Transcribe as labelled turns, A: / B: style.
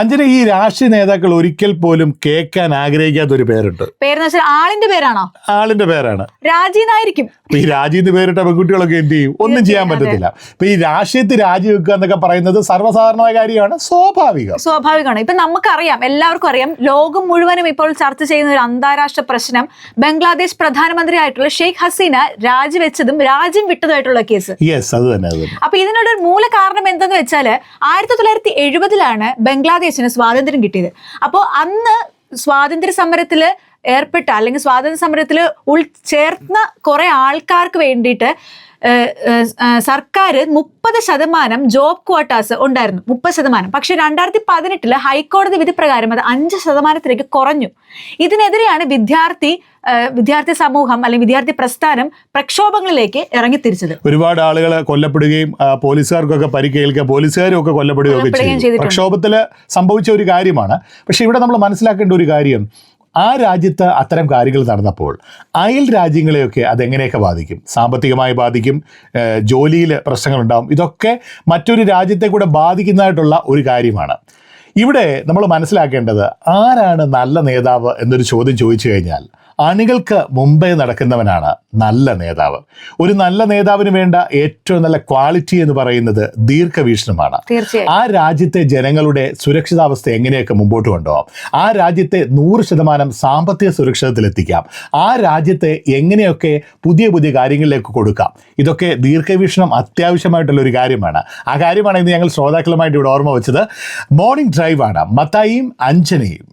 A: അഞ്ജന, ഈ രാഷ്ട്രീയ നേതാക്കൾ ഒരിക്കൽ പോലും കേൾക്കാൻ ആഗ്രഹിക്കാത്ത ഒരു പേരുണ്ട്.
B: പേരെന്ന് വെച്ചാൽ ആളിന്റെ പേരാണോ?
A: ആളിന്റെ പേരാണ്
B: രാജിന്നായിരിക്കും.
A: ഈ രാജിന്ന് പേരിട്ട പെൺകുട്ടികളൊക്കെ എന്ത് ചെയ്യും? ഒന്നും ചെയ്യാൻ പറ്റത്തില്ല. ഇപ്പൊ ഈ രാഷ്ട്രീയത്തിൽ രാജിവെക്കുക എന്നൊക്കെ പറയുന്നത് സർവ്വസാധാരണമായ കാര്യമാണ്, സ്വാഭാവികമാണ്.
B: ഇപ്പൊ നമുക്കറിയാം, എല്ലാവർക്കും അറിയാം, ലോകം മുഴുവനും ഇപ്പോൾ ചർച്ച ചെയ്യുന്ന ഒരു അന്താരാഷ്ട്ര പ്രശ്നം ബംഗ്ലാദേശ് പ്രധാനമന്ത്രിയായിട്ടുള്ള ഷെയ്ഖ് ഹസീന രാജിവെച്ചതും രാജ്യം വിട്ടതായിട്ടുള്ള കേസ്.
A: യെസ്, അത് തന്നെ.
B: അപ്പൊ ഇതിനൊരു മൂല കാരണം എന്തെന്ന് വെച്ചാല് 1970 ബംഗ്ലാദേശിന് സ്വാതന്ത്ര്യം കിട്ടിയത്. അപ്പോൾ അന്ന് സ്വാതന്ത്ര്യ സമരത്തില് ഏർപ്പെട്ട അല്ലെങ്കിൽ സ്വാതന്ത്ര്യ സമരത്തിൽ ഉൾച്ചേർന്ന കുറെ ആൾക്കാർക്ക് വേണ്ടിയിട്ട് സർക്കാർ 30% ജോബ് ക്വാട്ടാസ് ഉണ്ടായിരുന്നു, 30%. പക്ഷെ 2018 ഹൈക്കോടതി വിധി പ്രകാരം അത് 5% കുറഞ്ഞു. ഇതിനെതിരെയാണ് വിദ്യാർത്ഥി സമൂഹം അല്ലെങ്കിൽ വിദ്യാർത്ഥി പ്രസ്ഥാനം പ്രക്ഷോഭങ്ങളിലേക്ക് ഇറങ്ങിത്തിരിച്ചത്.
A: ഒരുപാട് ആളുകൾ കൊല്ലപ്പെടുകയും പോലീസുകാർക്കൊക്കെ പരിക്കേൽക്കുക, പോലീസുകാരും ഒക്കെ കൊല്ലപ്പെടുകയും ചെയ്തു. പ്രക്ഷോഭത്തിൽ സംഭവിച്ച ഒരു കാര്യമാണ്. പക്ഷെ ഇവിടെ നമ്മൾ മനസ്സിലാക്കേണ്ട ഒരു കാര്യം, ആ രാജ്യത്ത് അത്തരം കാര്യങ്ങൾ നടന്നപ്പോൾ അയൽ രാജ്യങ്ങളെയൊക്കെ അതെങ്ങനെയൊക്കെ ബാധിക്കും? സാമ്പത്തികമായി ബാധിക്കും, ജോലിയിൽ പ്രശ്നങ്ങളുണ്ടാകും. ഇതൊക്കെ മറ്റൊരു രാജ്യത്തെ കൂടെ ബാധിക്കുന്നതായിട്ടുള്ള ഒരു കാര്യമാണ്. ഇവിടെ നമ്മൾ മനസ്സിലാക്കേണ്ടത്, ആരാണ് നല്ല നേതാവ് എന്നൊരു ചോദ്യം ചോദിച്ചു കഴിഞ്ഞാൽ അണികൾക്ക് മുമ്പേ നടക്കുന്നവനാണ് നല്ല നേതാവ്. ഒരു നല്ല നേതാവിന് വേണ്ട ഏറ്റവും നല്ല ക്വാളിറ്റി എന്ന് പറയുന്നത് ദീർഘവീക്ഷണമാണ്. ആ രാജ്യത്തെ ജനങ്ങളുടെ സുരക്ഷിതാവസ്ഥ എങ്ങനെയൊക്കെ മുമ്പോട്ട് കൊണ്ടുപോകാം, ആ രാജ്യത്തെ 100% സാമ്പത്തിക സുരക്ഷിതത്തിലെത്തിക്കാം, ആ രാജ്യത്തെ എങ്ങനെയൊക്കെ പുതിയ പുതിയ കാര്യങ്ങളിലേക്ക് കൊടുക്കാം, ഇതൊക്കെ ദീർഘവീക്ഷണം അത്യാവശ്യമായിട്ടുള്ള ഒരു കാര്യമാണ്. ആ കാര്യമാണ് ഇന്ന് ഞങ്ങൾ ശ്രോതാക്കളുമായിട്ട് ഇവിടെ ഓർമ്മ വെച്ചത്. മോർണിംഗ് ഡ്രൈവാണ് മത്തായിയും അഞ്ജനയും.